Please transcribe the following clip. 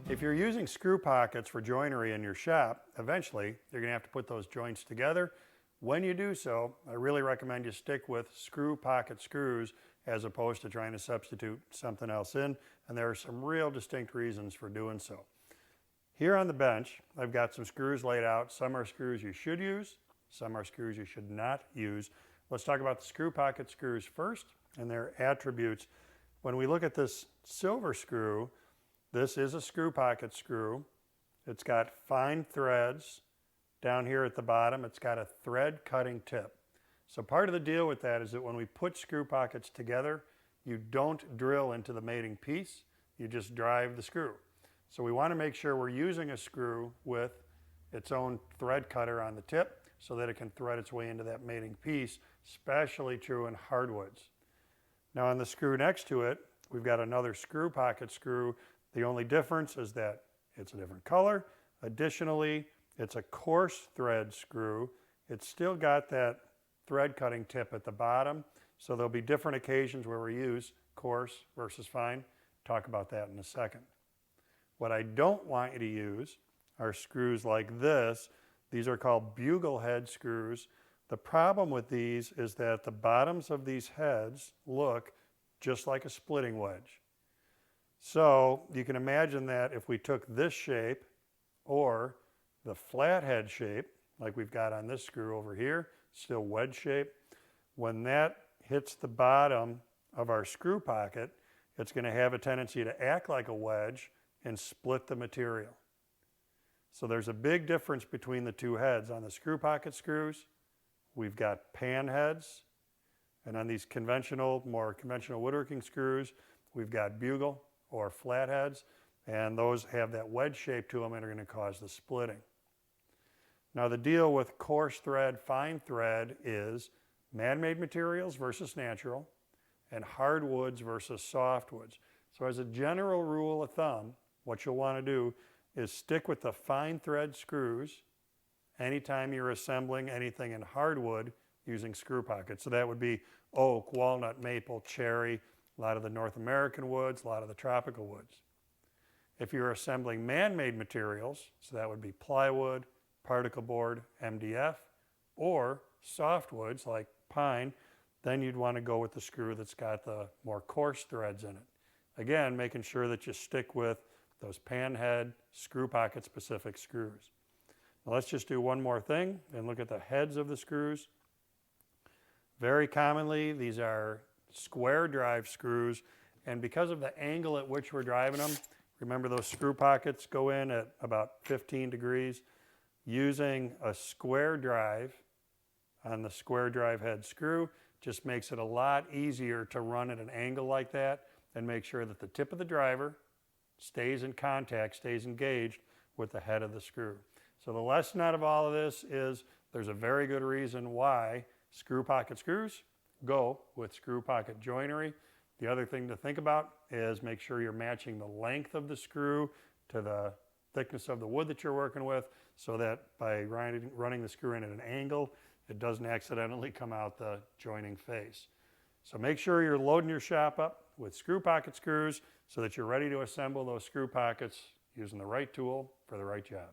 If you're using screw pockets for joinery in your shop, eventually you're going to have to put those joints together. When you do so, I really recommend you stick with screw pocket screws as opposed to trying to substitute something else in, and there are some real distinct reasons for doing so. Here on the bench, I've got some screws laid out. Some are screws you should use, some are screws you should not use. Let's talk about the screw pocket screws first and their attributes. When we look at this silver screw, this is a screw pocket screw. It's got fine threads. Down here at the bottom, it's got a thread cutting tip. So part of the deal with that is that when we put screw pockets together, you don't drill into the mating piece, you just drive the screw. So we want to make sure we're using a screw with its own thread cutter on the tip so that it can thread its way into that mating piece, especially true in hardwoods. Now on the screw next to it, we've got another screw pocket screw. The only difference is that it's a different color. Additionally, it's a coarse thread screw. It's still got that thread cutting tip at the bottom, so there'll be different occasions where we use coarse versus fine. Talk about that in a second. What I don't want you to use are screws like this. These are called bugle head screws. The problem with these is that the bottoms of these heads look just like a splitting wedge. So you can imagine that if we took this shape or the flathead shape, like we've got on this screw over here, still wedge shape, when that hits the bottom of our screw pocket, it's going to have a tendency to act like a wedge and split the material. So there's a big difference between the two heads. On the screw pocket screws, we've got pan heads, and on these more conventional woodworking screws, we've got bugle or flatheads, and those have that wedge shape to them and are going to cause the splitting. Now the deal with coarse thread, fine thread is man-made materials versus natural, and hardwoods versus softwoods. So as a general rule of thumb, what you'll want to do is stick with the fine thread screws anytime you're assembling anything in hardwood using screw pockets. So that would be oak, walnut, maple, cherry, a lot of the North American woods, a lot of the tropical woods. If you're assembling man-made materials, so that would be plywood, particle board, MDF, or softwoods like pine, then you'd want to go with the screw that's got the more coarse threads in it. Again, making sure that you stick with those pan head, screw pocket specific screws. Now let's just do one more thing and look at the heads of the screws. Very commonly, these are square drive screws, and because of the angle at which we're driving them, remember those screw pockets go in at about 15 degrees. Using a square drive on the square drive head screw just makes it a lot easier to run at an angle like that and make sure that the tip of the driver stays in contact, stays engaged with the head of the screw. So the lesson out of all of this is there's a very good reason why screw pocket screws go with screw pocket joinery. The other thing to think about is make sure you're matching the length of the screw to the thickness of the wood that you're working with, so that by running the screw in at an angle, it doesn't accidentally come out the joining face. So make sure you're loading your shop up with screw pocket screws so that you're ready to assemble those screw pockets using the right tool for the right job.